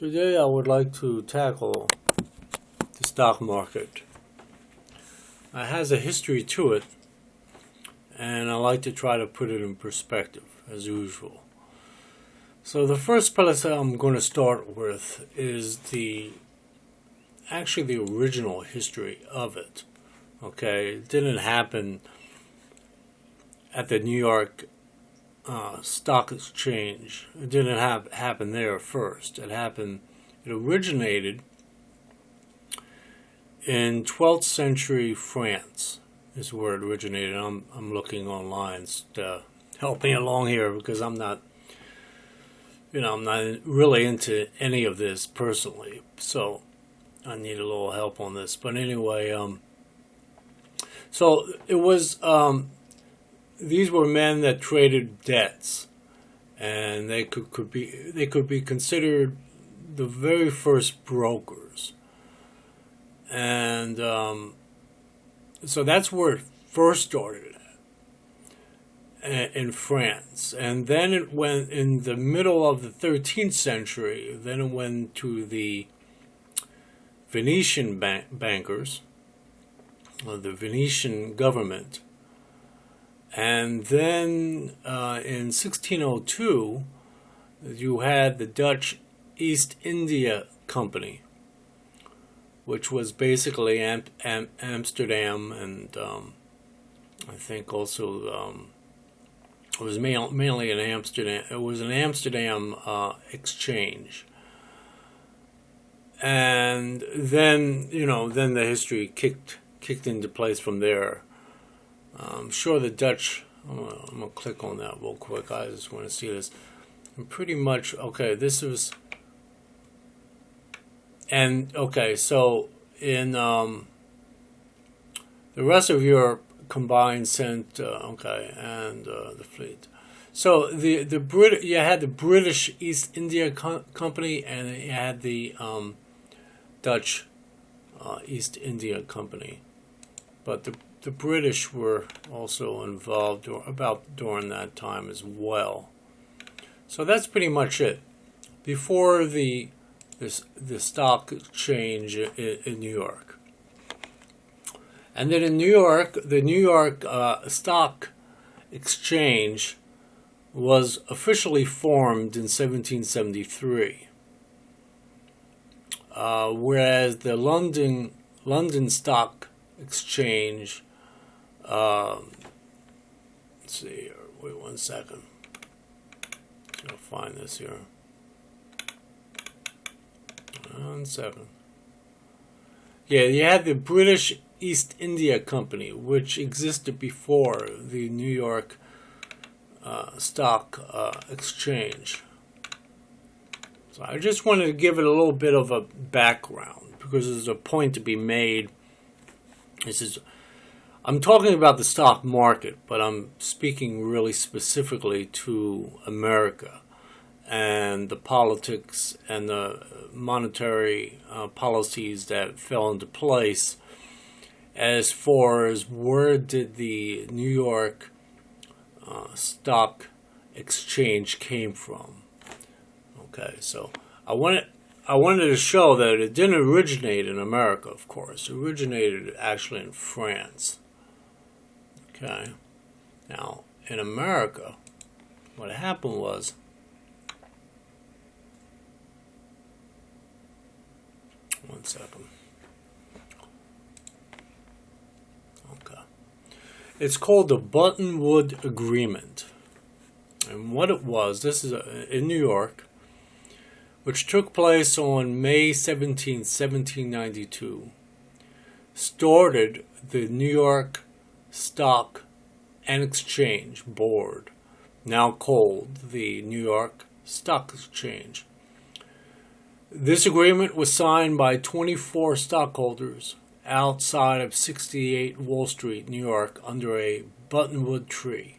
Today I would like to tackle the stock market. It has a history to it, and I like to try to put it in perspective, as usual. So the first place I'm going to start with is the original history of it. Okay, it didn't happen at the New York Stock Exchange. It didn't happen there first. It originated in 12th century France is where it originated. I'm looking online to help me along here because I'm not really into any of this personally, so I need a little help on this. But anyway, so it was. These were men that traded debts, and they could be considered the very first brokers, and so that's where it first started in France, and then it went in the middle of the 13th century. Then it went to the Venetian bankers, or the Venetian government. And then in 1602, you had the Dutch East India Company, which was basically Amsterdam, and I think also it was mainly in Amsterdam. It was an Amsterdam exchange, and then then the history kicked into place from there. I'm sure the Dutch, I'm going to click on that real quick. I just want to see this. And pretty much, okay, this was, and okay, so in the rest of Europe combined sent, and the fleet. So you had the British East India Company, and you had the Dutch East India Company. But the British were also involved during that time as well. So that's pretty much it. Before the stock exchange in New York. And then in New York, the New York Stock Exchange was officially formed in 1773. Whereas the London Stock Exchange, let's see here, wait 1 second, I'll find this here, 1 second. Yeah, you had the British East India Company, which existed before the New York Stock Exchange. So I just wanted to give it a little bit of a background, because there's a point to be made. I'm talking about the stock market, but I'm speaking really specifically to America and the politics and the monetary policies that fell into place as far as where did the New York Stock Exchange came from. Okay, so I wanted to show that it didn't originate in America, of course. It originated actually in France. Okay. Now, in America, what happened was, one second. Okay. It's called the Buttonwood Agreement. And what it was, this is in New York, which took place on May 17, 1792, started the New York Stock and Exchange Board, now called the New York Stock Exchange. This agreement was signed by 24 stockholders outside of 68 Wall Street, New York, under a buttonwood tree.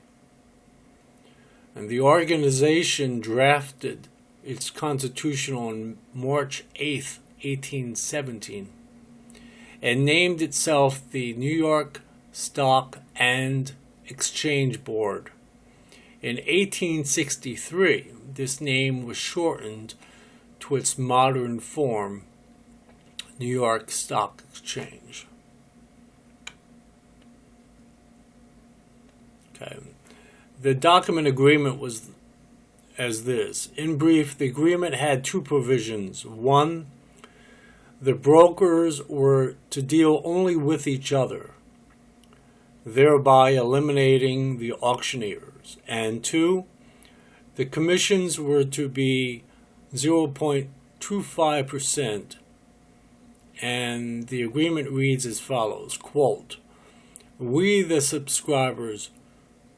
And the organization drafted its constitution on March 8th, 1817, and named itself the New York Stock and Exchange Board. In 1863, this name was shortened to its modern form, New York Stock Exchange. Okay. The document agreement was as this. In brief, the agreement had two provisions. One, the brokers were to deal only with each other, thereby eliminating the auctioneers. And two, the commissions were to be 0.25%, and the agreement reads as follows, quote, "We, the subscribers,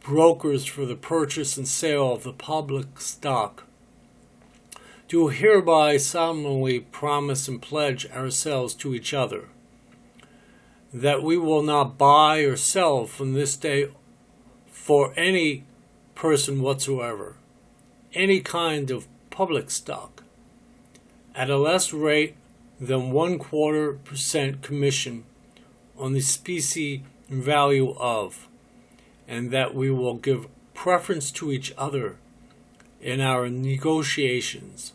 brokers for the purchase and sale of the public stock, do hereby solemnly promise and pledge ourselves to each other that we will not buy or sell from this day for any person whatsoever any kind of public stock at a less rate than 1/4% commission on the specie value of, and that we will give preference to each other in our negotiations.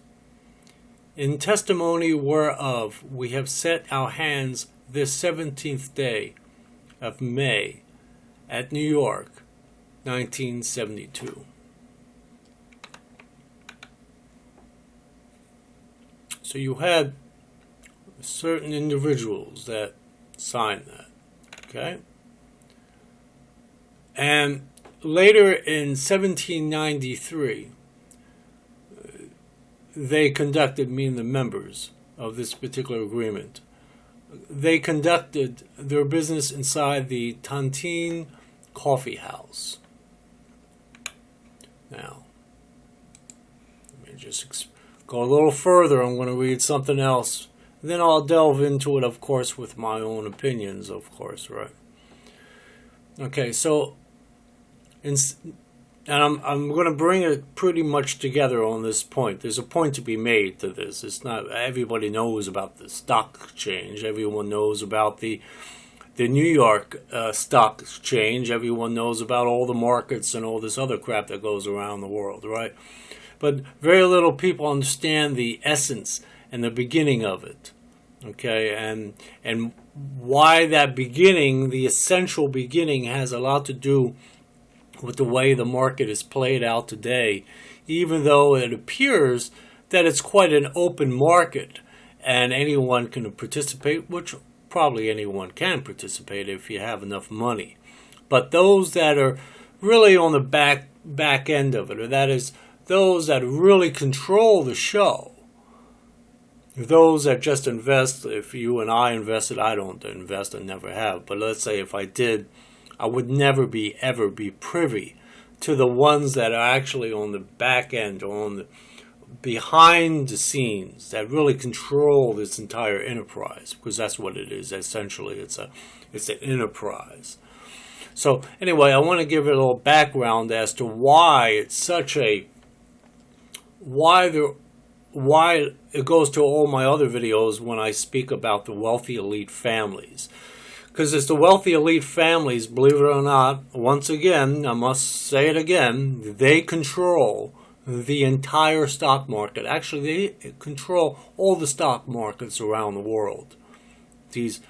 In testimony whereof we have set our hands this 17th day of May at New York, 1972. So you had certain individuals that signed that, okay? And later in 1793, they conducted, meaning the members of this particular agreement, they conducted their business inside the Tontine Coffee House. Now, let me just go a little further. I'm going to read something else. Then I'll delve into it, of course, with my own opinions, of course, right? Okay, so, and I'm going to bring it pretty much together on this point. There's a point to be made to this. It's not, everybody knows about the stock exchange. Everyone knows about the New York Stock Exchange. Everyone knows about all the markets and all this other crap that goes around the world, right? But very little people understand the essence and the beginning of it, okay? And why that beginning, the essential beginning, has a lot to do with the way the market is played out today, even though it appears that it's quite an open market and anyone can participate, which probably anyone can participate if you have enough money. But those that are really on the back end of it, or that is those that really control the show, those that just invest, if you and I invested, I don't invest, I never have, but let's say if I did, I would never ever be privy to the ones that are actually on the back end or on the behind the scenes that really control this entire enterprise, because that's what it is. Essentially, it's an enterprise. So anyway, I want to give it a little background as to why it's such a why it goes to all my other videos when I speak about the wealthy elite families. Because it's the wealthy elite families, believe it or not, once again, I must say it again, they control the entire stock market. Actually, they control all the stock markets around the world, these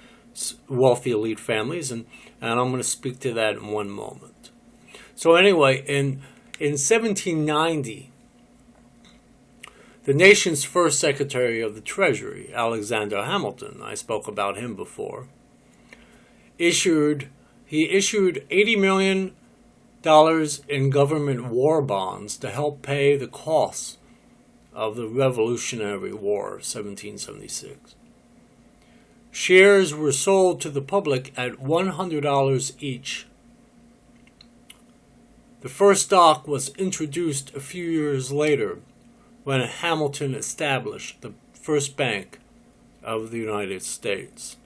wealthy elite families, and I'm going to speak to that in one moment. So anyway, in 1790, the nation's first Secretary of the Treasury, Alexander Hamilton, I spoke about him before, issued $80 million in government war bonds to help pay the costs of the Revolutionary War of 1776. Shares were sold to the public at $100 each. The first stock was introduced a few years later when Hamilton established the first bank of the United States.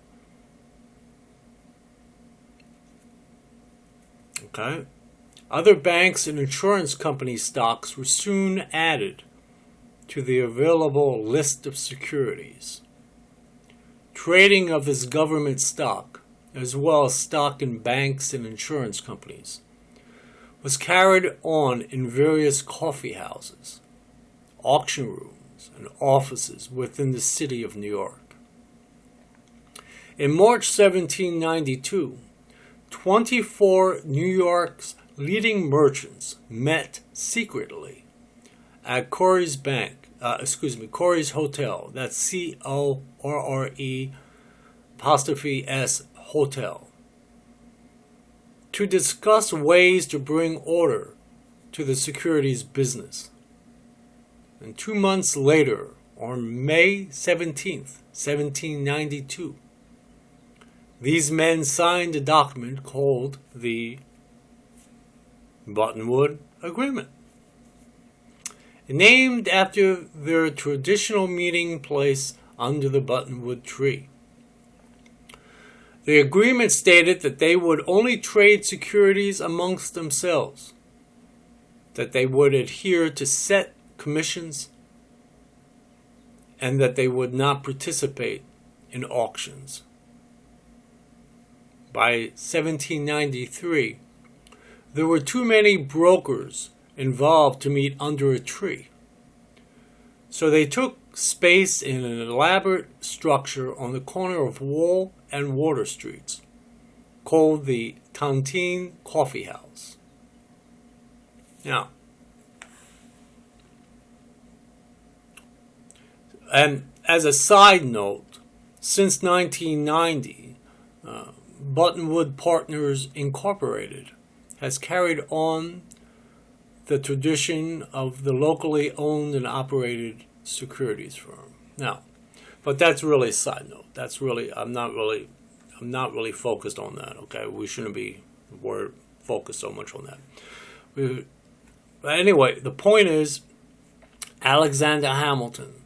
Okay. Other banks and insurance company stocks were soon added to the available list of securities. Trading of this government stock, as well as stock in banks and insurance companies, was carried on in various coffee houses, auction rooms, stores and offices within the city of New York. In March 1792, 24 New York's leading merchants met secretly at Corey's Corey's Hotel. That's CORRE''S Hotel, to discuss ways to bring order to the securities business. And 2 months later, on May 17th, 1792, these men signed a document called the Buttonwood Agreement, named after their traditional meeting place under the buttonwood tree. The agreement stated that they would only trade securities amongst themselves, that they would adhere to set commissions, and that they would not participate in auctions. By 1793, there were too many brokers involved to meet under a tree. So they took space in an elaborate structure on the corner of Wall and Water Streets, called the Tontine Coffee House. Now, and as a side note, since 1990, Buttonwood Partners Incorporated has carried on the tradition of the locally owned and operated securities firm. Now, but that's really a side note. That's really I'm not really focused on that. Okay, we shouldn't be focused so much on that. But anyway, the point is, Alexander Hamilton,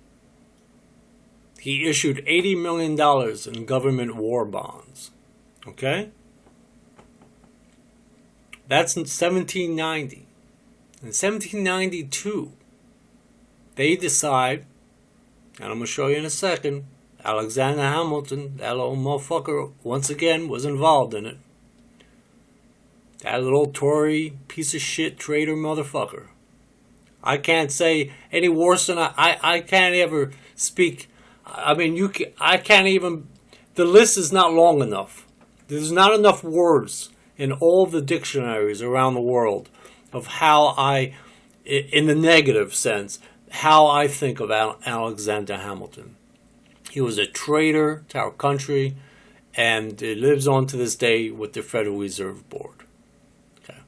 he issued $80 million in government war bonds. Okay? That's in 1790. In 1792, they decide, and I'm going to show you in a second, Alexander Hamilton, that little motherfucker, once again, was involved in it. That little Tory piece of shit traitor motherfucker. I can't say any worse than I can't ever speak. I mean, I can't even, the list is not long enough. There's not enough words in all the dictionaries around the world of how in the negative sense, how I think of Alexander Hamilton. He was a traitor to our country, and it lives on to this day with the Federal Reserve Board. Okay,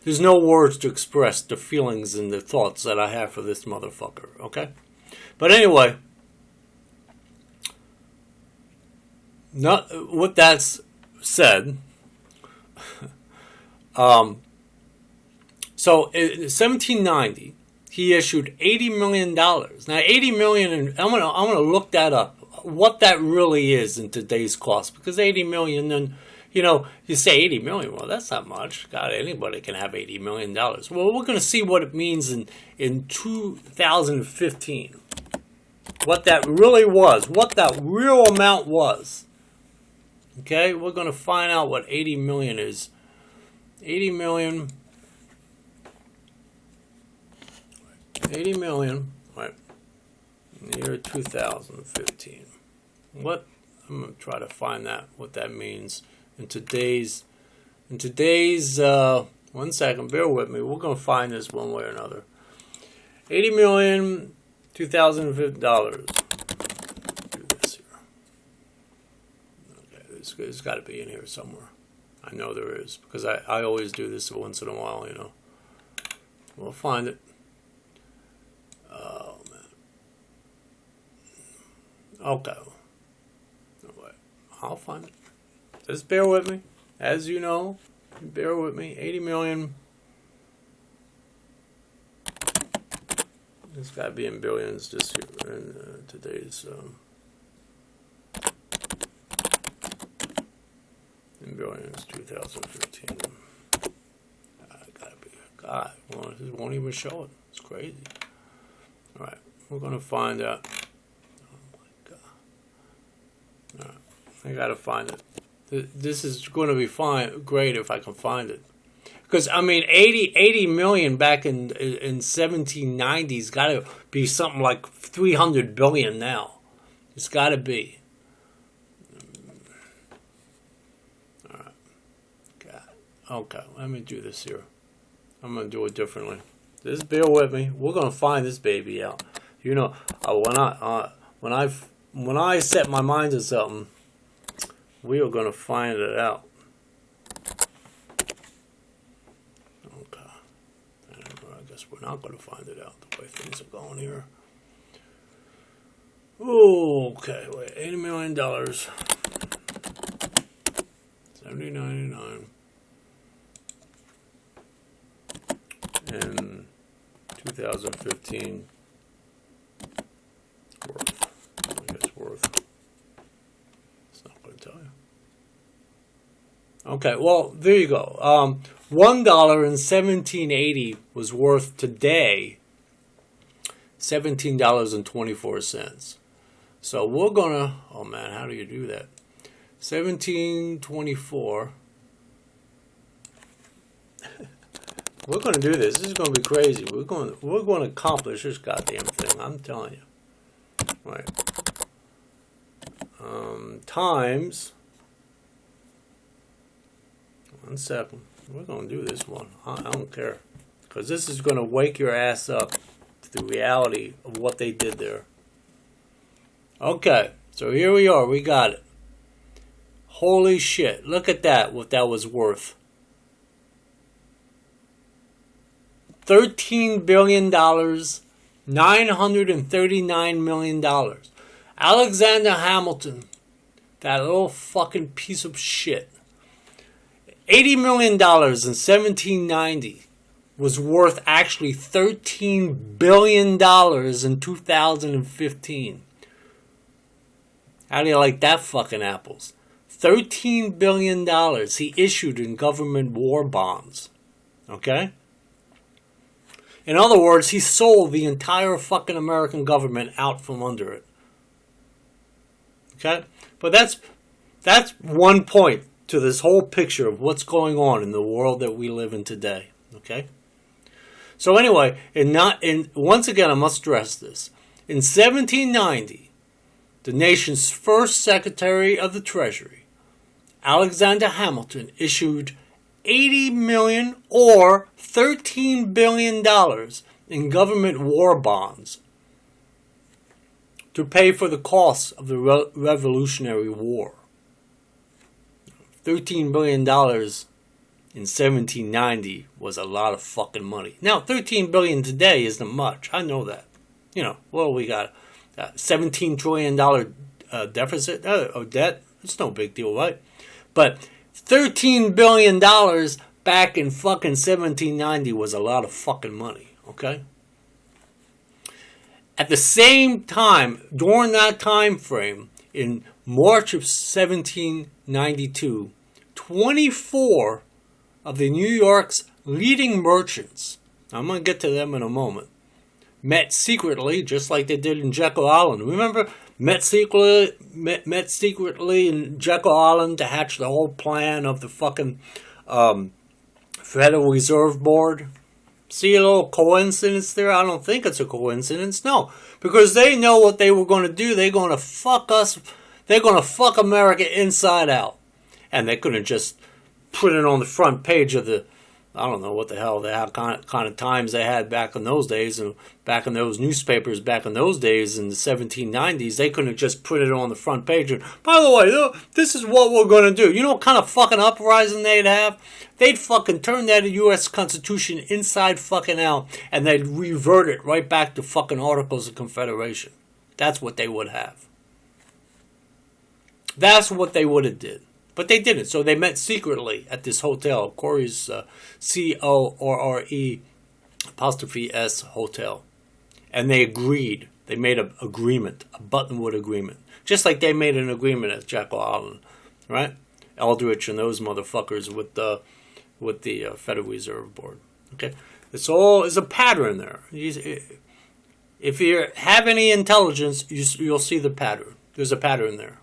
there's no words to express the feelings and the thoughts that I have for this motherfucker. Okay, but anyway, with that said, so in 1790, he issued $80 million. Now, $80 million, and I'm gonna look that up, what that really is in today's cost, because $80 million, and you say $80 million, well, that's not much. God, anybody can have $80 million. Well, we're gonna see what it means in 2015, what that really was, what that real amount was. Okay, we're gonna find out what 80 million is. 80 million, right, in the year 2015. What, I'm going to try to find that, what that means in today's, one second, bear with me, we're going to find this one way or another. 80 million, $2015. Do this here. Okay, it's got to be in here somewhere. I know there is, because I always do this once in a while, We'll find it. Oh, man. Okay. Wait, I'll find it. Just bear with me. As you know, bear with me. 80 million. It's got to be in billions this year, in today's... in billions, 2015. Gotta be. God, it won't even show it. It's crazy. All right, we're gonna find out. Oh my God. All right, I gotta find it. This is going to be great if I can find it, Because, I mean, 80 million back in 1790's got to be something like 300 billion now. It's got to be. All right. Okay, let me do this here. I'm going to do it differently. Just bear with me. We're going to find this baby out. You know, when I set my mind to something, we are going to find it out. Okay. I guess we're not going to find it out the way things are going here. Okay, wait. $80 million. 70.99. In 2015. Worth. I guess worth. It's not going to tell you. Okay, well, there you go. $1 in 1780 was worth today $17.24. So we're gonna, oh man, how do you do that? 1724. We're gonna do this. This is gonna be crazy. We're going to accomplish this goddamn thing. I'm telling you. Right. Times. 1 second. We're gonna do this one. I don't care, because this is gonna wake your ass up to the reality of what they did there. Okay, so here we are. We got it. Holy shit! Look at that. What that was worth. $13 billion. $939 million. Alexander Hamilton, that little fucking piece of shit. $80 million in 1790 was worth actually $13 billion in 2015. How do you like that fucking apples? $13 billion he issued in government war bonds. Okay? In other words, he sold the entire fucking American government out from under it. Okay? But that's one point to this whole picture of what's going on in the world that we live in today. Okay? So anyway, once again, I must stress this. In 1790, the nation's first Secretary of the Treasury, Alexander Hamilton, issued $80 million or $13 billion in government war bonds to pay for the costs of the Revolutionary War. $13 billion in 1790 was a lot of fucking money. Now, $13 billion today isn't much. I know that. You know, well, we got a $17 trillion deficit or debt. It's no big deal, right? But $13 billion back in fucking 1790 was a lot of fucking money, okay? At the same time, during that time frame, in March of 1792, 24 of the New York's leading merchants, I'm going to get to them in a moment, met secretly, just like they did in Jekyll Island. Remember? Met secretly in Jekyll Island to hatch the whole plan of the fucking Federal Reserve Board. See a little coincidence there? I don't think it's a coincidence. No, because they know what they were going to do. They're going to fuck us. They're going to fuck America inside out. And they couldn't just put it on the front page of the, I don't know what the hell kind of times they had back in those days, and back in those newspapers back in those days in the 1790s, they couldn't just put it on the front page. And, by the way, this is what we're going to do. You know what kind of fucking uprising they'd have? They'd fucking turn that U.S. Constitution inside fucking out, and they'd revert it right back to fucking Articles of Confederation. That's what they would have. That's what they would have did. But they didn't. So they met secretly at this hotel, Corey's Corre''S hotel. And they agreed. They made an agreement, a Buttonwood agreement. Just like they made an agreement at Jekyll Island, right? Eldridge and those motherfuckers with the Federal Reserve Board. Okay? It's a pattern there. If you have any intelligence, you'll see the pattern. There's a pattern there.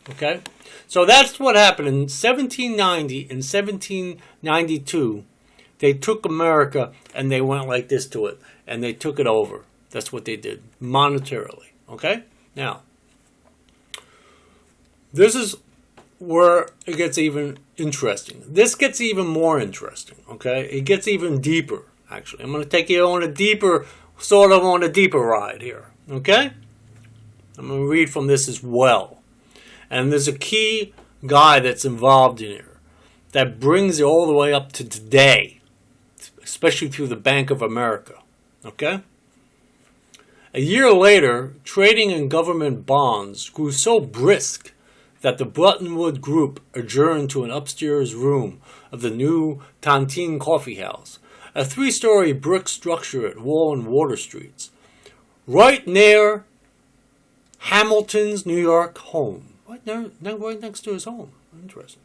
Okay? So that's what happened in 1790 and 1792. They took America and they went like this to it. And they took it over. That's what they did, monetarily. Okay? Now, this is where it gets even interesting. This gets even more interesting. Okay? It gets even deeper, actually. I'm going to take you on a deeper, sort of on a deeper ride here. Okay? I'm going to read from this as well. And there's a key guy that's involved in here that brings it all the way up to today, especially through the Bank of America. Okay? A year later, trading in government bonds grew so brisk that the Buttonwood Group adjourned to an upstairs room of the new Tontine Coffee House, a 3-story brick structure at Wall and Water Streets, right near Hamilton's New York home. Right next to his home. Interesting.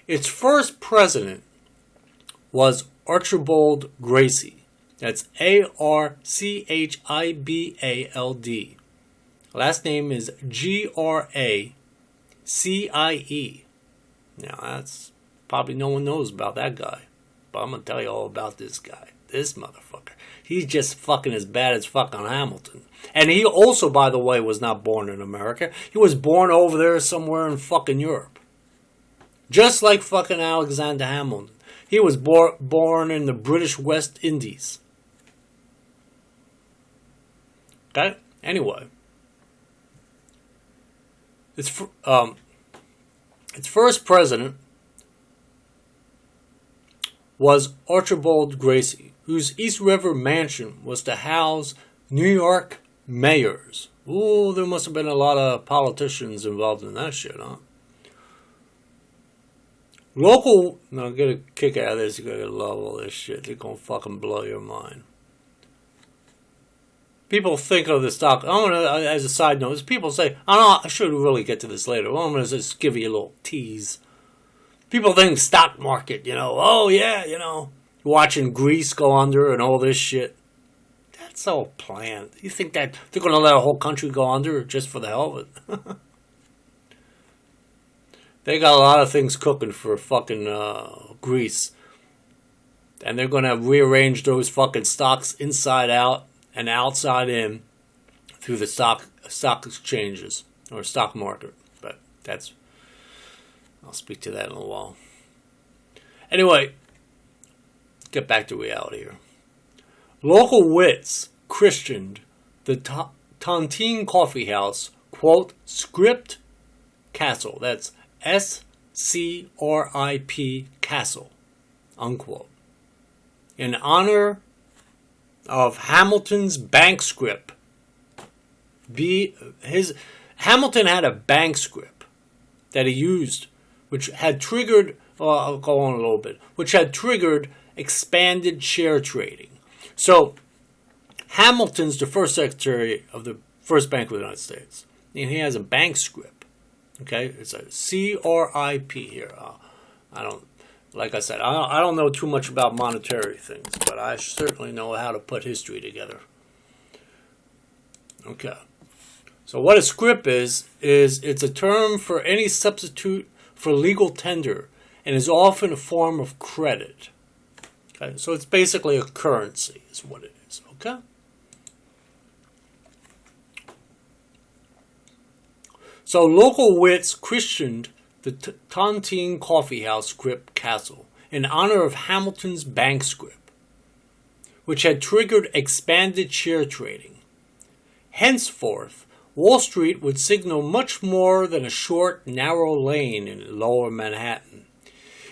Its first president was Archibald Gracie. That's Archibald. Last name is Gracie. Now, that's probably no one knows about that guy. But I'm going to tell you all about this guy. This motherfucker. He's just fucking as bad as fucking Hamilton. And he also, by the way, was not born in America. He was born over there somewhere in fucking Europe. Just like fucking Alexander Hamilton. He was born in the British West Indies. Okay? Anyway. Its first president was Archibald Gracie, whose East River mansion was to house New York mayors. Ooh, there must have been a lot of politicians involved in that shit, huh? Now get a kick out of this. You're gonna love all this shit. They're gonna fucking blow your mind. People think of the stock. I'm gonna, as a side note, people say, I should really get to this later. Well, I'm gonna just give you a little tease. People think stock market, oh yeah, watching Greece go under and all this shit. That's all planned. You think that they're gonna let a whole country go under just for the hell of it? They got a lot of things cooking for fucking Greece. And they're going to rearrange those fucking stocks inside out and outside in through the stock exchanges or stock market. But I'll speak to that in a while. Anyway, get back to reality here. Local wits christened the Tontine Coffee House, quote, Script Castle. That's SCRIP Castle, unquote, in honor of Hamilton's bank script. Hamilton had a bank script that he used, which had triggered, I'll go on a little bit, which had triggered expanded share trading. So, Hamilton's the first secretary of the First Bank of the United States, and he has a bank script. Okay, it's a CRIP here. Like I said, I don't know too much about monetary things, but I certainly know how to put history together. Okay, so what a scrip is it's a term for any substitute for legal tender and is often a form of credit. Okay, so it's basically a currency is what it is, okay? So local wits christened the Tontine Coffee House script Castle in honor of Hamilton's bank script, which had triggered expanded share trading. Henceforth, Wall Street would signal much more than a short, narrow lane in lower Manhattan.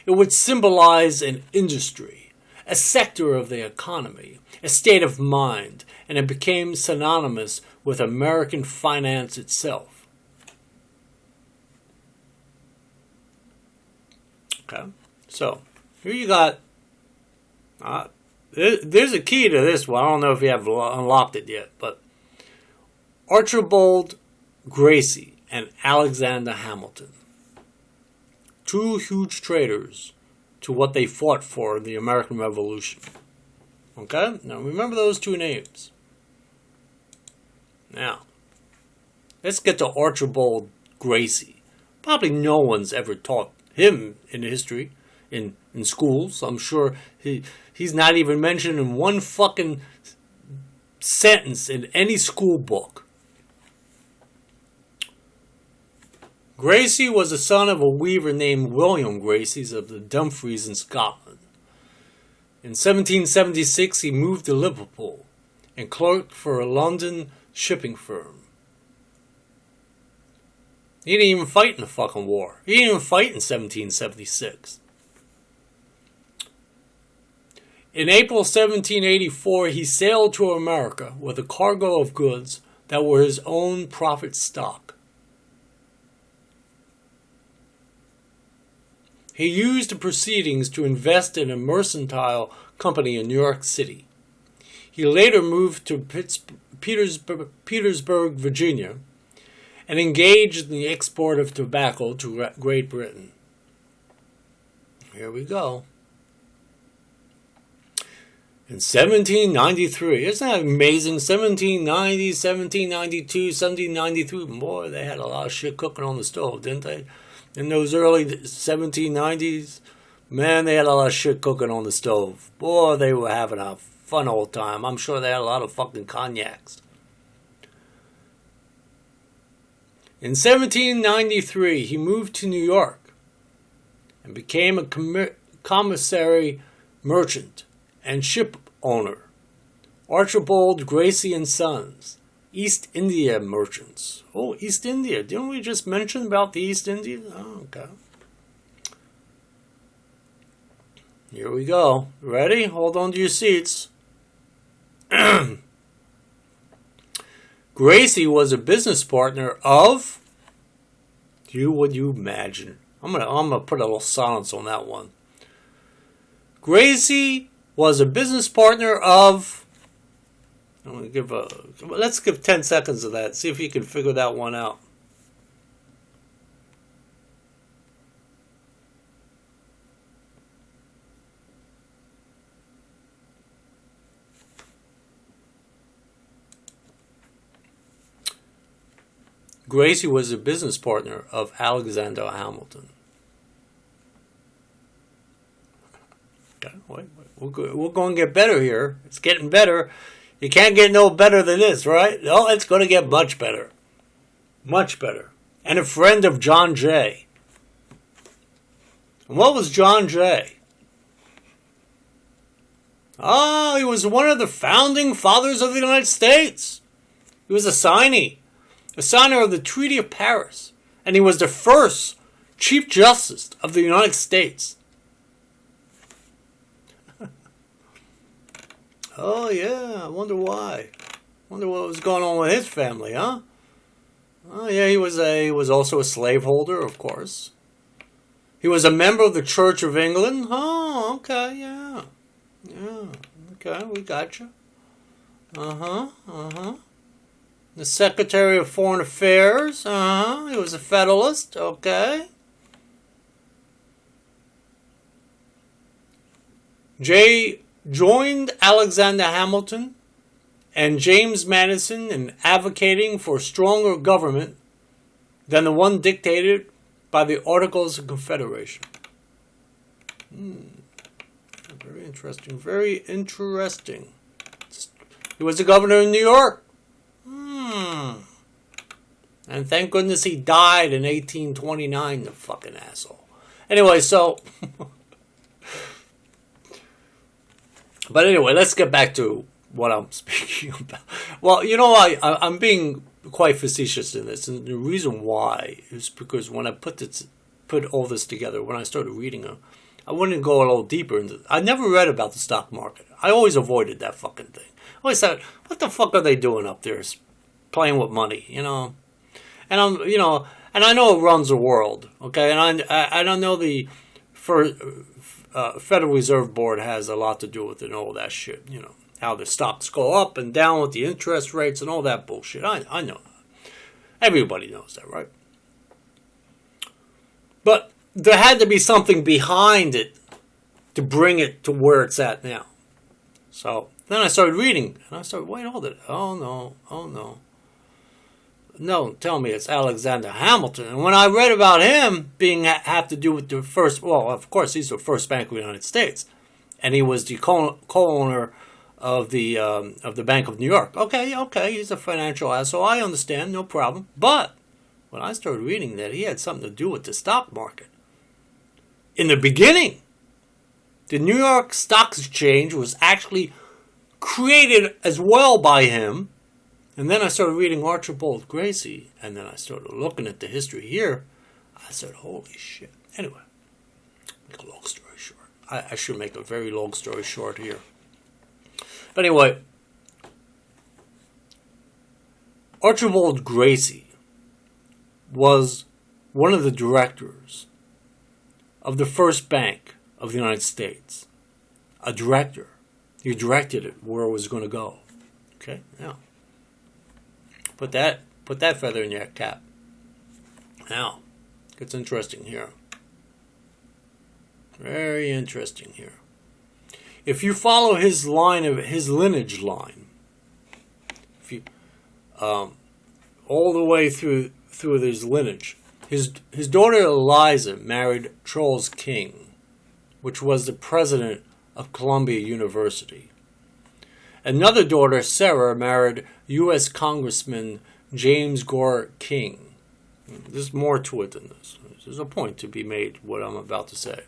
It would symbolize an industry, a sector of the economy, a state of mind, and it became synonymous with American finance itself. Okay, so here you got, there's a key to this one. I don't know if you have unlocked it yet, but Archibald Gracie and Alexander Hamilton, two huge traitors to what they fought for in the American Revolution. Okay, now remember those two names. Now, let's get to Archibald Gracie. Probably no one's ever taught him in history. in schools. I'm sure he's not even mentioned in one fucking sentence in any school book. Gracie was the son of a weaver named William Gracie of the Dumfries in Scotland. In 1776, he moved to Liverpool and clerked for a London shipping firm. He didn't even fight in the fucking war. He didn't even fight in 1776. In April 1784, he sailed to America with a cargo of goods that were his own profit stock. He used the proceedings to invest in a mercantile company in New York City. He later moved to Petersburg, Virginia, and engaged in the export of tobacco to Great Britain. Here we go. In 1793, isn't that amazing? 1790, 1792, 1793, boy, they had a lot of shit cooking on the stove, didn't they? In those early 1790s, man, they had a lot of shit cooking on the stove. Boy, they were having a fun old time. I'm sure they had a lot of fucking cognacs. In 1793, he moved to New York and became a commissary merchant and ship owner. Archibald Gracie and Sons, East India merchants. Oh, East India. Didn't we just mention about the East India? Oh, okay. Here we go. Ready? Hold on to your seats. Gracie was a business partner of... Would you imagine? I'm gonna put a little silence on that one. Gracie was a business partner of... let's give 10 seconds of that. See if you can figure that one out. Gracie was a business partner of Alexander Hamilton. Okay, wait. We're going to get better here. It's getting better. You can't get no better than this, right? No, it's going to get much better. Much better. And a friend of John Jay. And what was John Jay? Oh, he was one of the founding fathers of the United States. He was a signer of the Treaty of Paris. And he was the first Chief Justice of the United States. Oh, yeah, I wonder why. Wonder what was going on with his family, huh? Oh, yeah, he was also a slaveholder, of course. He was a member of the Church of England. Oh, okay, yeah. Yeah, okay, we got you. The Secretary of Foreign Affairs. He was a Federalist, okay. Jay joined Alexander Hamilton and James Madison in advocating for a stronger government than the one dictated by the Articles of Confederation. Very interesting, very interesting. He was the governor of New York. And thank goodness he died in 1829, the fucking asshole. Anyway, so... But anyway, let's get back to what I'm speaking about. Well, you know, I'm being quite facetious in this, and the reason why is because when I put all this together, when I started reading it, I wanted to go a little deeper into it. I never read about the stock market. I always avoided that fucking thing. I always thought, what the fuck are they doing up there, playing with money, you know? And and I know it runs the world, okay? And I don't know Federal Reserve Board has a lot to do with it and all that shit, you know, how the stocks go up and down with the interest rates and all that bullshit. I know that. Everybody knows that, right? But there had to be something behind it to bring it to where it's at now. So then I started reading, and I started, wait, hold it. Oh no. no, tell me it's Alexander Hamilton. And when I read about him being have to do with the first, well, of course, he's the first Bank of the United States, and he was the co-owner of the Bank of New York. Okay, he's a financial asshole. I understand, no problem. But when I started reading that he had something to do with the stock market, in the beginning, the New York Stock Exchange was actually created as well by him. And then I started reading Archibald Gracie, and then I started looking at the history here. I said, holy shit. Anyway, make a long story short. I should make a very long story short here. But anyway, Archibald Gracie was one of the directors of the first bank of the United States. A director. He directed it where it was going to go. Okay, now. Put that feather in your cap. Now, it gets interesting here. Very interesting here. If you follow his lineage line, if you all the way through his lineage, his daughter Eliza married Charles King, which was the president of Columbia University. Another daughter, Sarah, married U.S. Congressman James Gore King. There's more to it than this. There's a point to be made, what I'm about to say.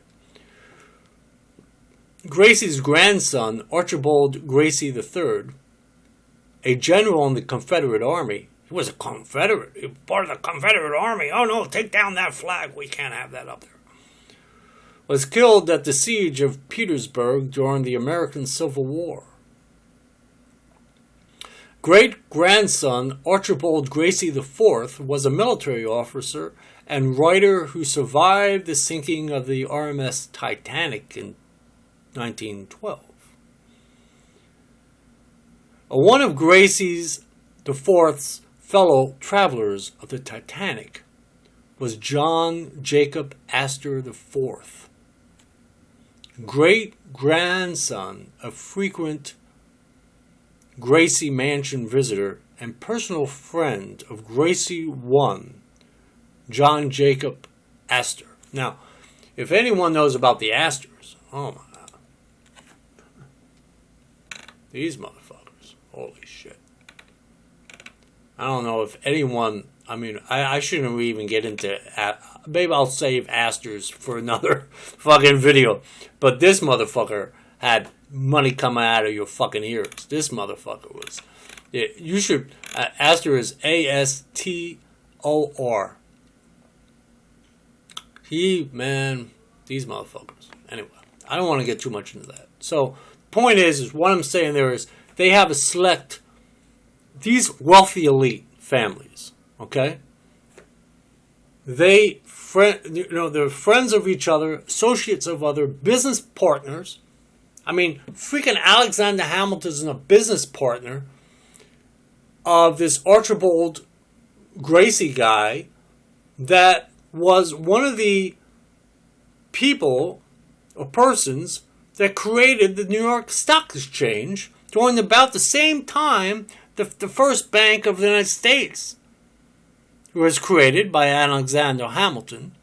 Gracie's grandson, Archibald Gracie III, a general in the Confederate Army. He was a Confederate. He was part of the Confederate Army. Oh no, take down that flag. We can't have that up there. Was killed at the siege of Petersburg during the American Civil War. Great-grandson Archibald Gracie IV was a military officer and writer who survived the sinking of the RMS Titanic in 1912. One of Gracie's IV's fellow travelers of the Titanic was John Jacob Astor IV, great-grandson of frequent Gracie Mansion visitor and personal friend of Gracie I, John Jacob Astor. Now, if anyone knows about the Astors, oh my God. These motherfuckers, holy shit. I don't know if anyone, I shouldn't even get into, maybe I'll save Astors for another fucking video. But this motherfucker had money coming out of your fucking ears. This motherfucker was. You should. Astor is Astor. These motherfuckers. Anyway, I don't want to get too much into that. So, point is what I'm saying there is they have a select. These wealthy elite families, okay? They're friends of each other, associates of other, business partners. Freaking Alexander Hamilton's a business partner of this Archibald Gracie guy that was one of the people or persons that created the New York Stock Exchange during about the same time the first Bank of the United States was created by Alexander Hamilton.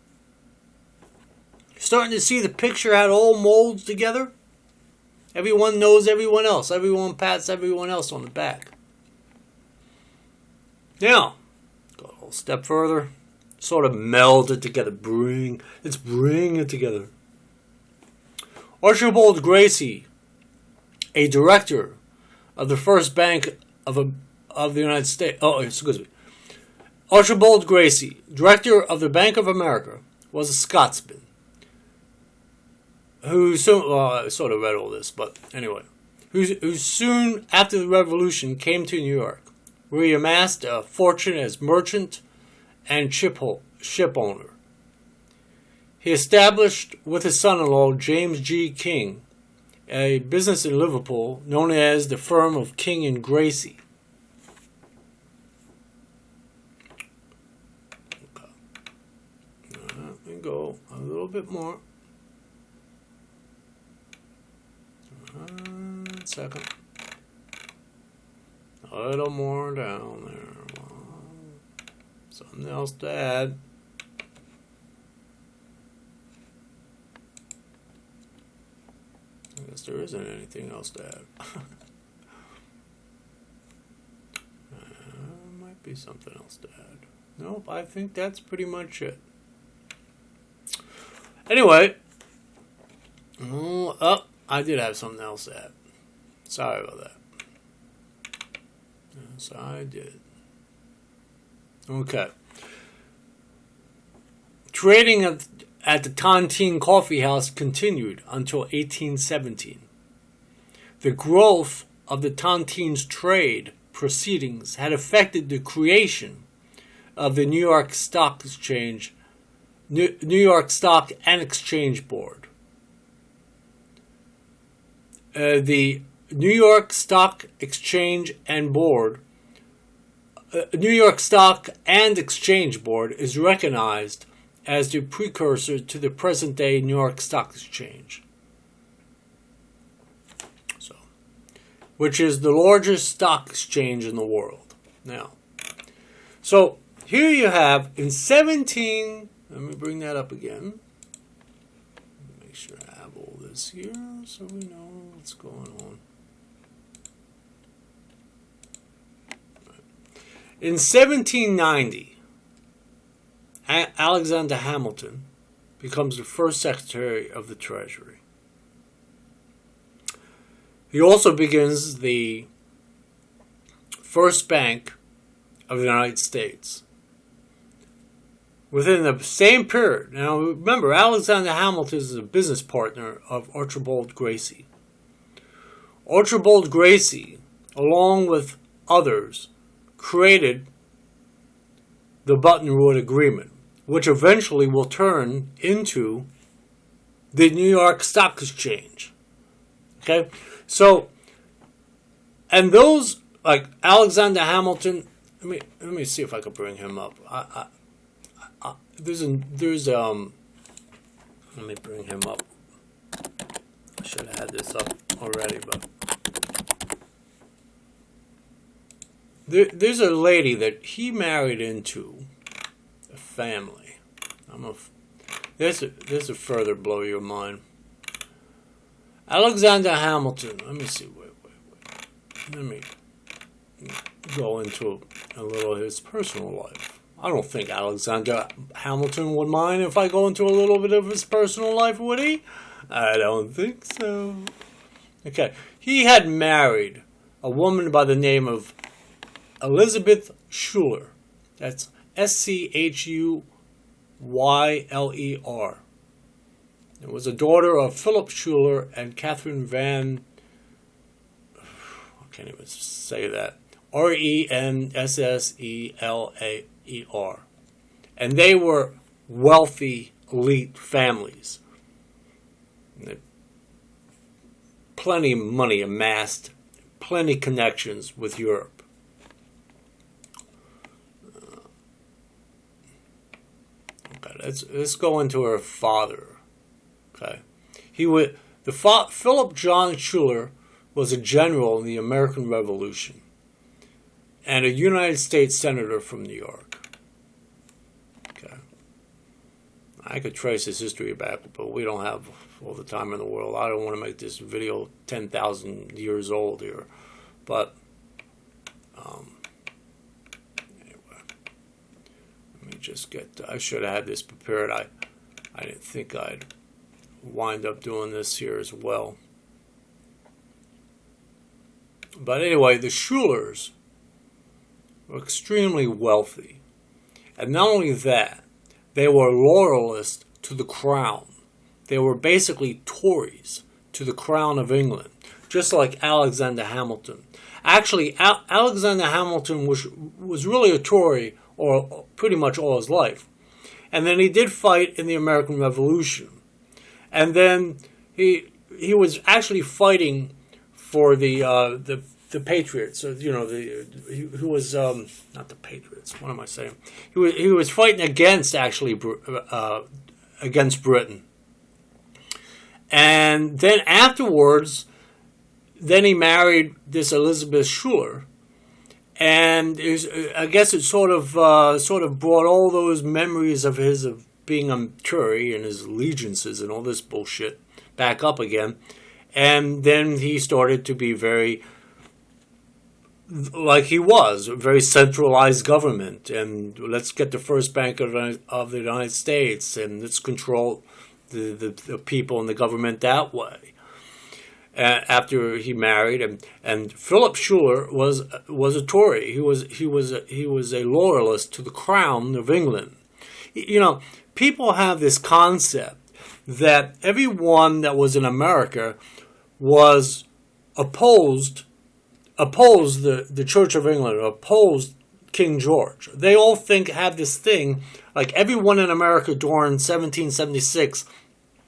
Starting to see the picture how it all molds together? Everyone knows everyone else. Everyone pats everyone else on the back. Now, go a little step further. Sort of meld it together. Let's bring it together. Archibald Gracie, a director of the first bank of the United States. Oh, excuse me. Archibald Gracie, director of the Bank of America, was a Scotsman. Who soon, I sort of read all this, but anyway, who soon after the Revolution came to New York, where he amassed a fortune as merchant and ship owner. He established with his son-in-law, James G. King, a business in Liverpool known as the firm of King and Gracie. Okay. Let me go a little bit more. Second. A little more down there. Something else to add. I guess there isn't anything else to add. Might be something else to add. Nope, I think that's pretty much it. Anyway, I did have something else to add. Sorry about that. Yes, I did. Okay. Trading at the Tontine Coffee House continued until 1817. The growth of the Tontine's trade proceedings had affected the creation of the New York Stock Exchange, New York Stock and Exchange Board. The New York Stock Exchange and Board, New York Stock and Exchange Board is recognized as the precursor to the present-day New York Stock Exchange, which is the largest stock exchange in the world. Now, so here you have in 17, let me bring that up again. Make sure I have all this here so we know what's going on. In 1790, Alexander Hamilton becomes the first Secretary of the Treasury. He also begins the first bank of the United States. Within the same period, now remember, Alexander Hamilton is a business partner of Archibald Gracie. Archibald Gracie, along with others, created the Bretton Woods Agreement, which eventually will turn into the New York Stock Exchange. Okay? So, and those, like Alexander Hamilton, let me see if I can bring him up. Let me bring him up. I should have had this up already, but there's a lady that he married into a family. This will further blow your mind. Alexander Hamilton. Let me see. Wait. Let me go into a little of his personal life. I don't think Alexander Hamilton would mind if I go into a little bit of his personal life, would he? I don't think so. Okay. He had married a woman by the name of Elizabeth Schuyler. That's Schuyler. It was a daughter of Philip Schuyler and Catherine Van, I can't even say that, Rensseler. And they were wealthy, elite families. Plenty of money amassed, plenty connections with Europe. Let's go into her father. Okay, Philip John Schuyler was a general in the American Revolution and a United States Senator from New York. Okay, I could trace his history back, but we don't have all the time in the world. I don't want to make this video 10,000 years old here, but I should have had this prepared. I didn't think I'd wind up doing this here as well. But anyway, the Schuylers were extremely wealthy. And not only that, they were loyalists to the crown. They were basically Tories to the crown of England, just like Alexander Hamilton. Actually, Alexander Hamilton was really a Tory or pretty much all his life. And then he did fight in the American Revolution. And then he was actually fighting for the Patriots. So, you know, he was not the Patriots. What am I saying? He was fighting against against Britain. And then afterwards, then he married this Elizabeth Schuyler. And I guess it sort of brought all those memories of his of being a Tory and his allegiances and all this bullshit back up again. And then he started to be very, like he was, a very centralized government. And let's get the first bank of the United States, and let's control the people and the government that way. After he married, and Philip Schuyler was a Tory. He was a loyalist to the Crown of England. You know, people have this concept that everyone that was in America was opposed the Church of England, opposed King George. They all have this thing, like everyone in America during 1776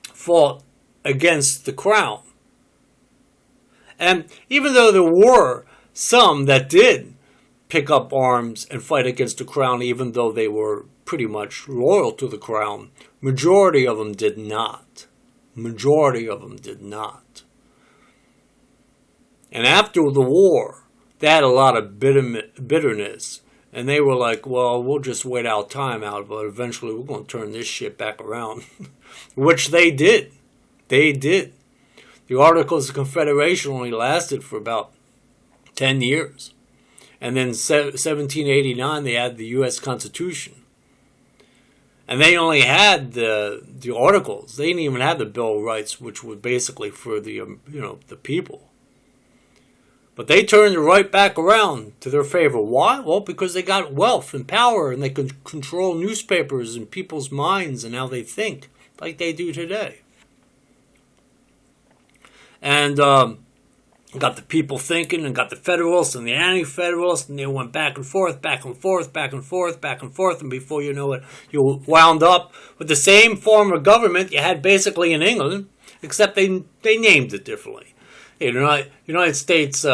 fought against the Crown. And even though there were some that did pick up arms and fight against the Crown, even though they were pretty much loyal to the Crown, majority of them did not. Majority of them did not. And after the war, they had a lot of bitterness. And they were like, well, we'll just wait our time out, but eventually we're going to turn this shit back around. Which they did. They did. The Articles of Confederation only lasted for about 10 years. And then 1789, they had the U.S. Constitution. And they only had the Articles. They didn't even have the Bill of Rights, which was basically for the people. But they turned it right back around to their favor. Why? Well, because they got wealth and power, and they could control newspapers and people's minds and how they think, like they do today. And got the people thinking, and got the Federalists and the Anti-Federalists, and they went back and forth, back and forth, back and forth, back and forth, and before you know it, you wound up with the same form of government you had basically in England, except they named it differently. United States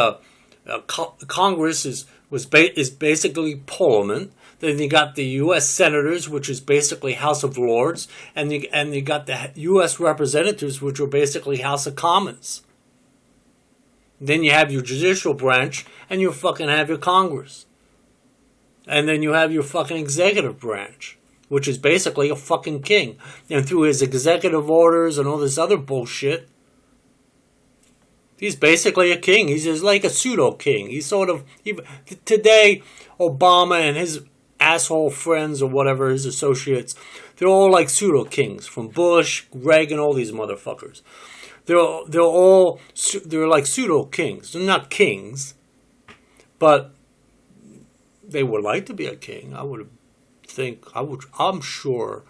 Congress is basically Parliament. Then you got the U.S. Senators, which is basically House of Lords, and you got the U.S. Representatives, which are basically House of Commons. Then you have your judicial branch, and you fucking have your Congress. And then you have your fucking executive branch, which is basically a fucking king. And through his executive orders and all this other bullshit, he's basically a king. He's just like a pseudo-king. He's today, Obama and his asshole friends or whatever, his associates, they're all like pseudo-kings. From Bush, Reagan, all these motherfuckers. They're like pseudo-kings. They're not kings, but they would like to be a king. I'm sure.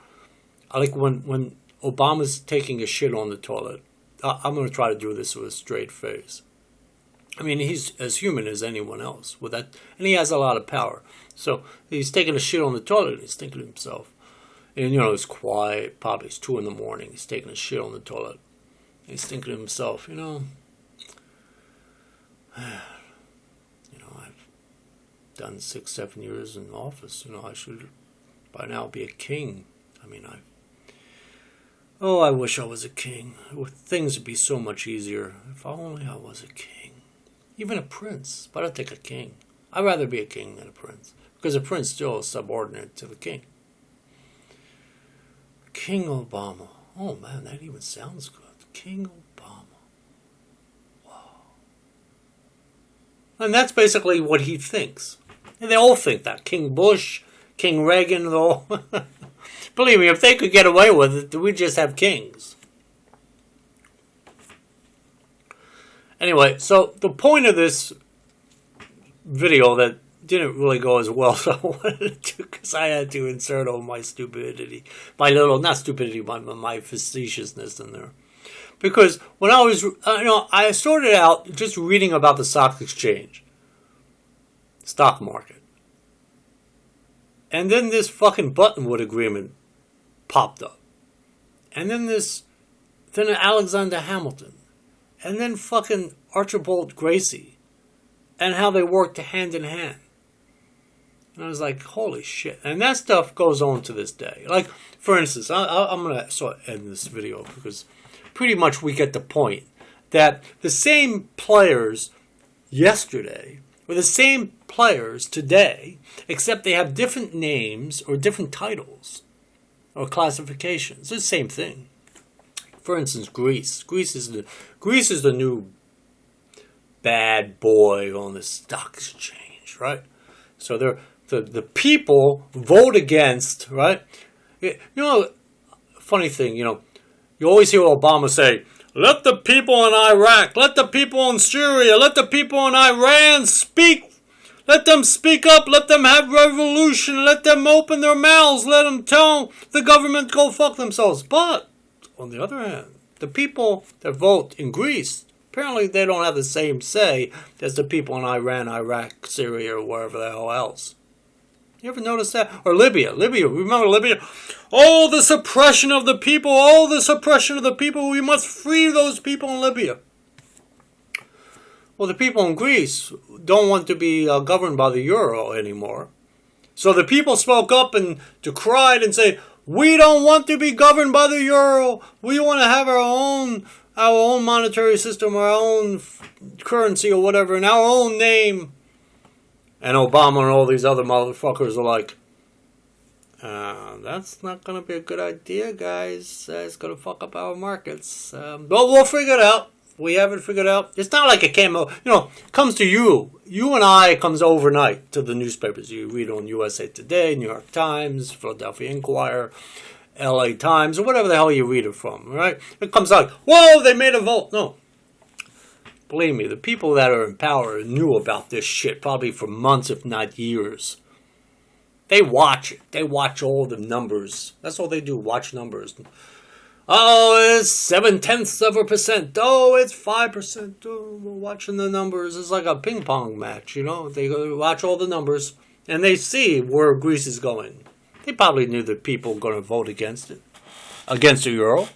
Like when Obama's taking a shit on the toilet, I'm going to try to do this with a straight face. I mean, he's as human as anyone else with that, and he has a lot of power. So he's taking a shit on the toilet, and he's thinking to himself, and it's quiet, probably it's 2 a.m, he's taking a shit on the toilet. And he's thinking to himself, I've done 6-7 years in office, I should by now be a king. I mean, I wish I was a king. Things would be so much easier if only I was a king. Even a prince, but I'd take a king. I'd rather be a king than a prince, because a prince still is subordinate to the king. King Obama. Oh man, that even sounds good. King Obama. Wow. And that's basically what he thinks. And they all think that. King Bush, King Reagan, all. Believe me, if they could get away with it, we'd just have kings. Anyway, so the point of this video that didn't really go as well as I wanted to, because I had to insert all my stupidity, not stupidity, my facetiousness in there. Because when I was, I started out just reading about the stock market. And then this fucking Buttonwood Agreement popped up. And then Alexander Hamilton. And then fucking Archibald Gracie. And how they worked hand in hand. And I was like, holy shit. And that stuff goes on to this day. Like, for instance, I'm going to sort of end this video because pretty much we get the point that the same players yesterday were the same players today, except they have different names or different titles or classifications. It's the same thing. For instance, Greece. Greece is the new bad boy on the stock exchange, right? So the people vote against, right? You know, funny thing, you always hear Obama say, let the people in Iraq, let the people in Syria, let the people in Iran speak. Let them speak up, let them have revolution, let them open their mouths, let them tell the government to go fuck themselves. But, on the other hand, the people that vote in Greece, apparently they don't have the same say as the people in Iran, Iraq, Syria, or wherever the hell else. You ever notice that? Or Libya, remember Libya? Oh, the suppression of the people, we must free those people in Libya. Well, the people in Greece don't want to be governed by the euro anymore. So the people spoke up and decried and say, we don't want to be governed by the euro. We want to have our own monetary system, our own currency or whatever, in our own name. And Obama and all these other motherfuckers are like, that's not going to be a good idea, guys. It's going to fuck up our markets. But we'll figure it out. We haven't figured out. It's not like it comes to you. You and I comes overnight to the newspapers. You read on USA Today, New York Times, Philadelphia Inquirer, LA Times, or whatever the hell you read it from, right? It comes out, whoa, they made a vote. No. Believe me, the people that are in power knew about this shit probably for months, if not years. They watch it. They watch all the numbers. That's all they do, watch numbers. Oh, it's 0.7%. Oh, it's 5%. Oh, we're watching the numbers. It's like a ping pong match, They watch all the numbers, and they see where Greece is going. They probably knew that people were going to vote against it, against the euro.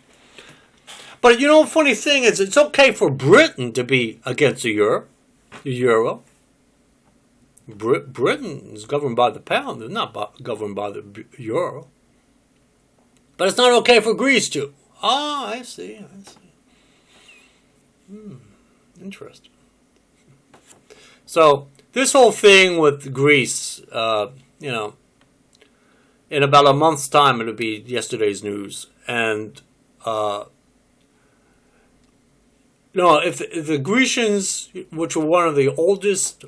But funny thing is, it's okay for Britain to be against the euro. Britain is governed by the pound. They're not governed by the euro. But it's not okay for Greece to. Oh, I see. Interesting. So, this whole thing with Greece, in about a month's time, it'll be yesterday's news. And, if the Grecians, which were one of the oldest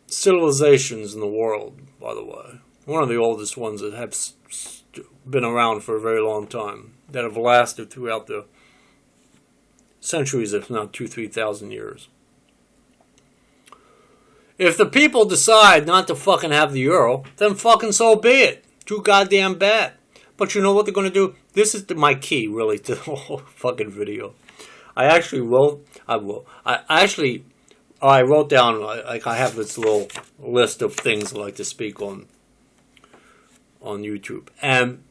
civilizations in the world, by the way, one of the oldest ones that have been around for a very long time, that have lasted throughout the centuries, if not 2,000-3,000 years. If the people decide not to fucking have the euro, then fucking so be it. Too goddamn bad. But you know what they're going to do? This is my key, really, to the whole fucking video. I wrote down, I have this little list of things I like to speak on YouTube. And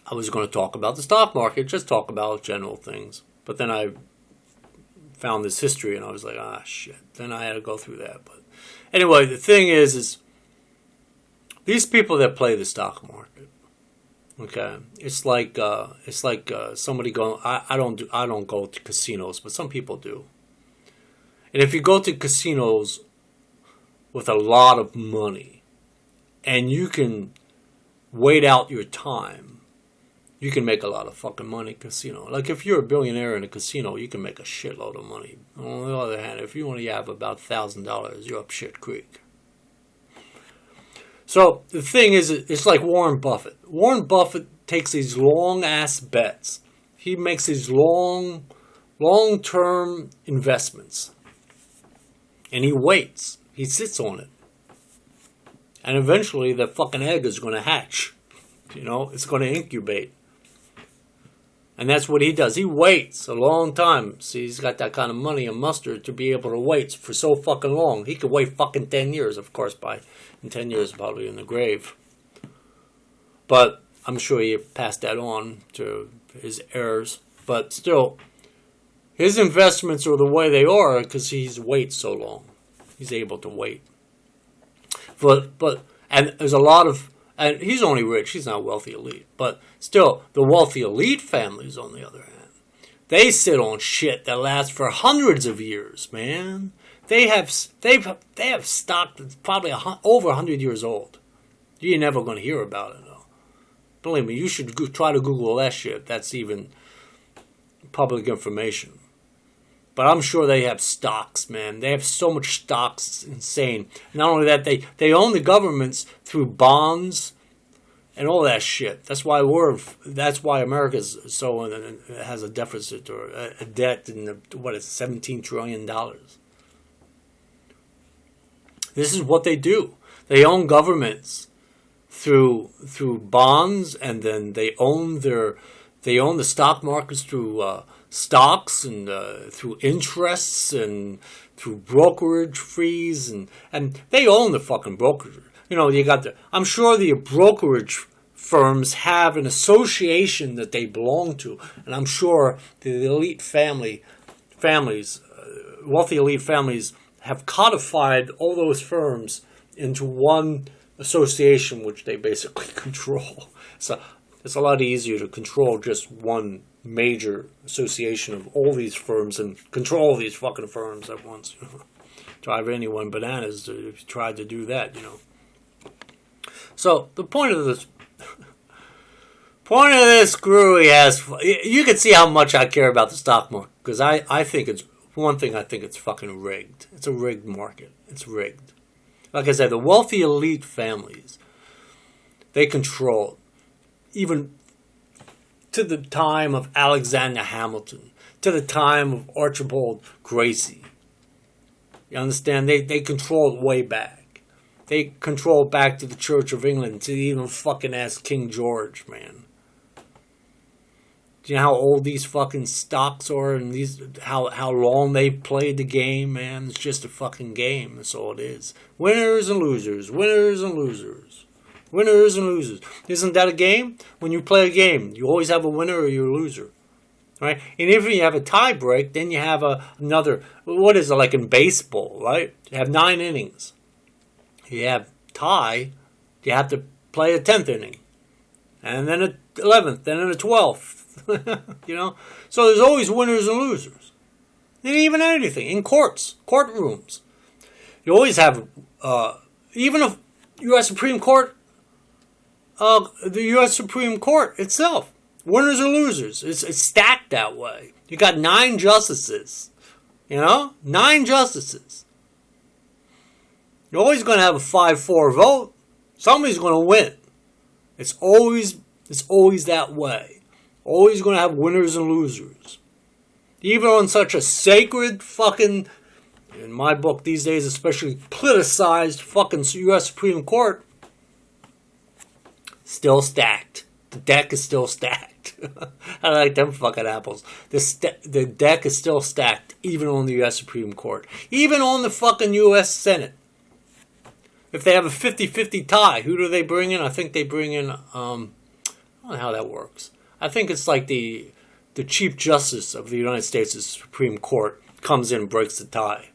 I was going to talk about the stock market, just talk about general things. But then I found this history and I was like, shit. Then I had to go through that. But anyway, the thing is these people that play the stock market, okay, it's like somebody going, I don't go to casinos, but some people do. And if you go to casinos with a lot of money and you can wait out your time, you can make a lot of fucking money in a casino. Like if you're a billionaire in a casino, you can make a shitload of money. On the other hand, if you only have about $1,000, you're up shit creek. So the thing is, it's like Warren Buffett. Warren Buffett takes these long-ass bets. He makes these long-term investments. And he waits. He sits on it. And eventually the fucking egg is going to hatch. It's going to incubate. And that's what he does. He waits a long time. See, he's got that kind of money and mustard to be able to wait for so fucking long. He could wait fucking 10 years, of course, in 10 years probably in the grave. But I'm sure he passed that on to his heirs. But still, his investments are the way they are because he's waits so long. He's able to wait. And there's a lot of, and he's only rich, he's not wealthy elite. But still, the wealthy elite families, on the other hand, they sit on shit that lasts for hundreds of years, man. they have stock that's probably over 100 years old. You're never going to hear about it, though. Believe me, you should try to Google that shit. That's even public information. But I'm sure they have stocks, man. They have so much stocks, it's insane. Not only that, they own the governments through bonds and all that shit. That's why America's so has a deficit or a debt in $17 trillion. This is what they do. They own governments through bonds, and then they own the stock markets through stocks and through interests and through brokerage fees, and they own the fucking brokerage. You got I'm sure the brokerage firms have an association that they belong to, and I'm sure the elite wealthy elite families have codified all those firms into one association, which they basically control. So it's a lot easier to control just one major association of all these firms and control these fucking firms at once. Drive anyone bananas if you tried to do that, So the point of this screwy ass, you can see how much I care about the stock market, because I think it's fucking rigged. It's a rigged market. It's rigged. Like I said, the wealthy elite families, they control, even to the time of Alexander Hamilton, to the time of Archibald Gracie. You understand? They controlled way back. They controlled back to the Church of England, to even fucking ass King George, man. Do you know how old these fucking stocks are, and how long they played the game, man? It's just a fucking game. That's all it is. Winners and losers. Winners and losers. Winners and losers. Isn't that a game? When you play a game, you always have a winner or you're a loser. Right? And if you have a tie break, then you have another, what is it, like in baseball, right? You have 9 innings. You have tie, you have to play a 10th inning. And then a 11th, then a 12th. So there's always winners and losers. And even anything, in courtrooms. You always have, even if U.S. Supreme Court, the U.S. Supreme Court itself, winners and losers. It's stacked that way. You got 9 justices. 9 justices. You're always going to have a 5-4 vote. Somebody's going to win. It's always that way. Always going to have winners and losers. Even on such a sacred fucking, in my book these days, especially politicized fucking U.S. Supreme Court, still stacked. The deck is still stacked. I like them fucking apples. The deck is still stacked, even on the U.S. Supreme Court. Even on the fucking U.S. Senate. If they have a 50-50 tie, who do they bring in? I think they bring in, I don't know how that works. I think it's like the Chief Justice of the United States Supreme Court comes in and breaks the tie.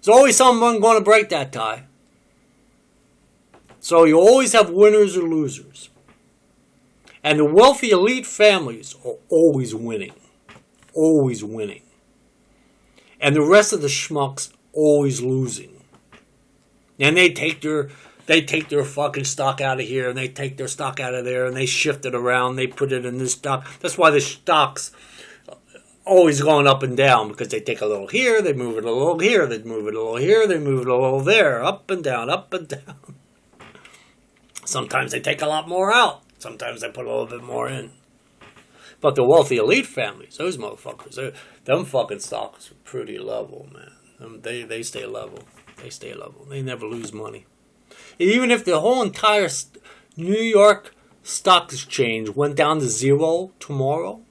There's always someone going to break that tie. So you always have winners or losers. And the wealthy elite families are always winning. Always winning. And the rest of the schmucks always losing. And they take their fucking stock out of here, and they take their stock out of there, and they shift it around, they put it in this stock. That's why the stock's always going up and down, because they take a little here, they move it a little here, they move it a little here, they move it a little there, up and down, up and down. Sometimes they take a lot more out. Sometimes they put a little bit more in. But the wealthy elite families, those motherfuckers, them fucking stocks are pretty level, man. They stay level. They stay level. They never lose money. Even if the whole entire New York Stock Exchange went down to zero tomorrow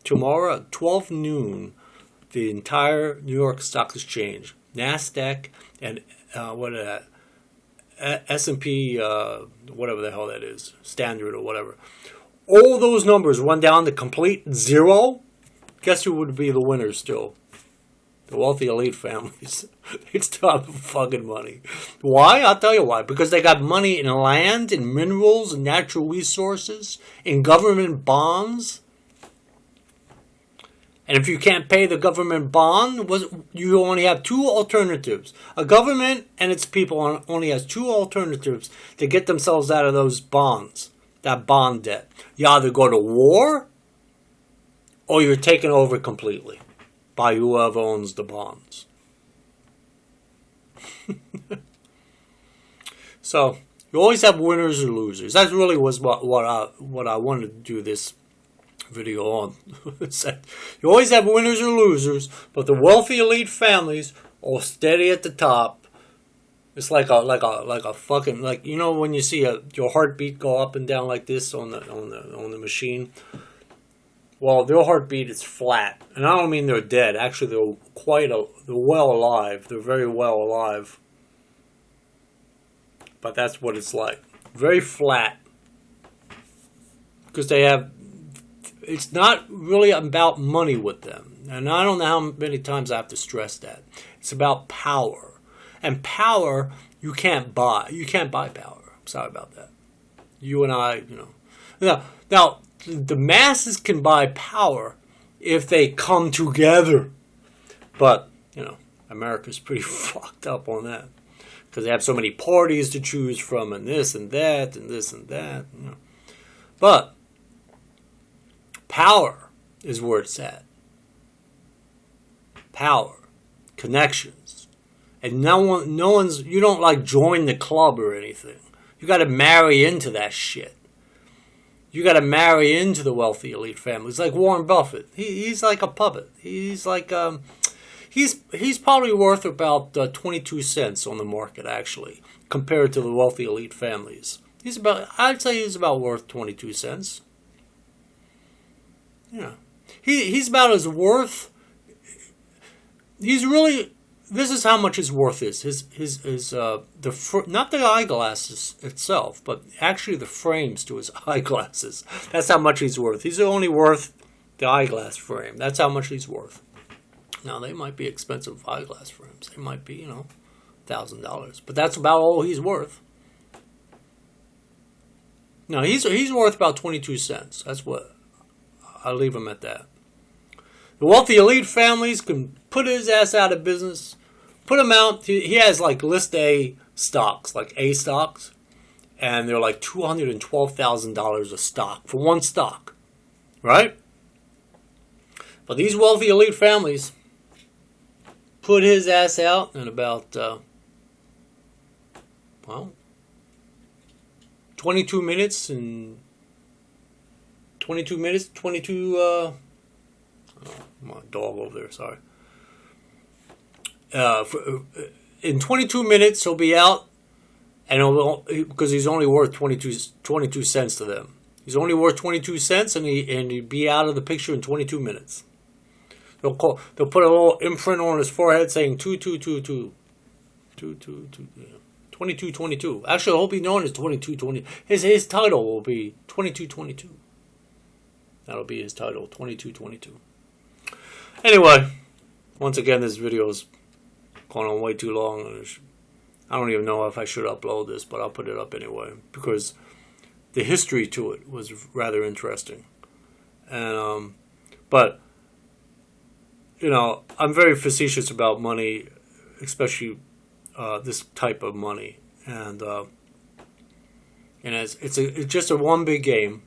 at 12 noon, the entire New York Stock Exchange, NASDAQ, and S&P, whatever the hell that is, Standard or whatever, all those numbers run down to complete zero, guess who would be the winner still? The wealthy elite families. They still have the fucking money. Why? I'll tell you why. Because they got money in land, in minerals, in natural resources, in government bonds. And if you can't pay the government bond, you only have two alternatives. A government and its people only has two alternatives to get themselves out of those bonds, that bond debt. You either go to war or you're taken over completely by whoever owns the bonds. So you always have winners or losers. That really was what I wanted to do this video on. You always have winners or losers, but the wealthy elite families are steady at the top. It's like a fucking, like, you know when you see your heartbeat go up and down like this on the machine. Well, their heartbeat is flat, and I don't mean they're dead. Actually, they're well alive. They're very well alive. But that's what it's like. Very flat. Because it's not really about money with them. And I don't know how many times I have to stress that. It's about power. And power, you can't buy. You can't buy power. I'm sorry about that. You and I, Now, the masses can buy power if they come together. But, America's pretty fucked up on that. Because they have so many parties to choose from, and this and that, and this and that. But power is where it's at. Power, connections, and you don't like join the club or anything. You got to marry into that shit. You got to marry into the wealthy elite families, like Warren Buffett. He's like a puppet. He's like He's probably worth about 22 cents on the market, actually, compared to the wealthy elite families. I'd say he's about worth 22 cents. Yeah. He's about as worth, this is how much his worth is. Not the eyeglasses itself, but actually the frames to his eyeglasses. That's how much he's worth. He's only worth the eyeglass frame. That's how much he's worth. Now, they might be expensive eyeglass frames. They might be, $1,000. But that's about all he's worth. No, he's worth about 22 cents. That's what, I'll leave him at that. The wealthy elite families can put his ass out of business, put him out. He has like list A stocks, like A stocks, and they're like $212,000 a stock for one stock, right? But these wealthy elite families put his ass out in about, 22 minutes and 22 minutes, my dog over there, sorry. In 22 minutes, he'll be out, and because he's only worth 22 cents to them. He's only worth 22 cents, and he'd be out of the picture in 22 minutes. They'll put a little imprint on his forehead saying 2222. 2222. Actually, I hope he's known as 2220. His title will be 2222. That'll be his title, 2222. Anyway, once again, this video is going on way too long. I don't even know if I should upload this, but I'll put it up anyway because the history to it was rather interesting. And but I'm very facetious about money, especially this type of money, and it's just a one big game,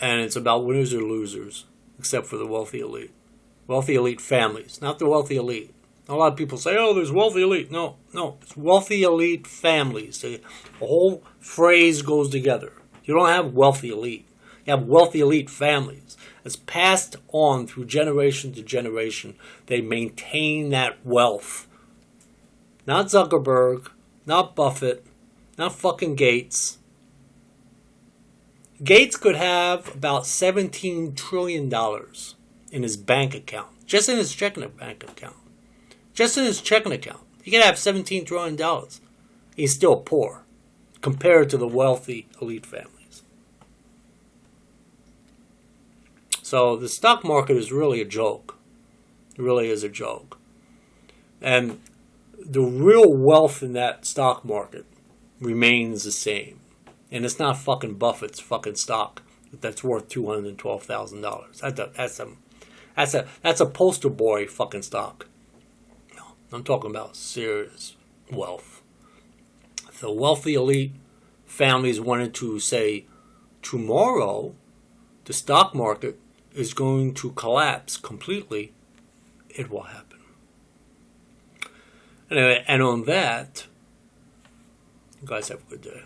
and it's about winners or losers, except for the wealthy elite families, not the wealthy elite. A lot of people say, "Oh, there's wealthy elite." No, it's wealthy elite families. The whole phrase goes together. You don't have wealthy elite. You have wealthy elite families. It's passed on through generation to generation. They maintain that wealth. Not Zuckerberg, not Buffett, not fucking Gates. Gates could have about $17 trillion in his bank account. Just in his checking bank account. Just in his checking account. He could have $17 trillion. He's still poor compared to the wealthy elite families. So the stock market is really a joke. It really is a joke. And the real wealth in that stock market remains the same. And it's not fucking Buffett's fucking stock that's worth $212,000. That's a poster boy fucking stock. No, I'm talking about serious wealth. The wealthy elite families wanted to say, tomorrow the stock market is going to collapse completely. It will happen. Anyway, and on that, you guys have a good day.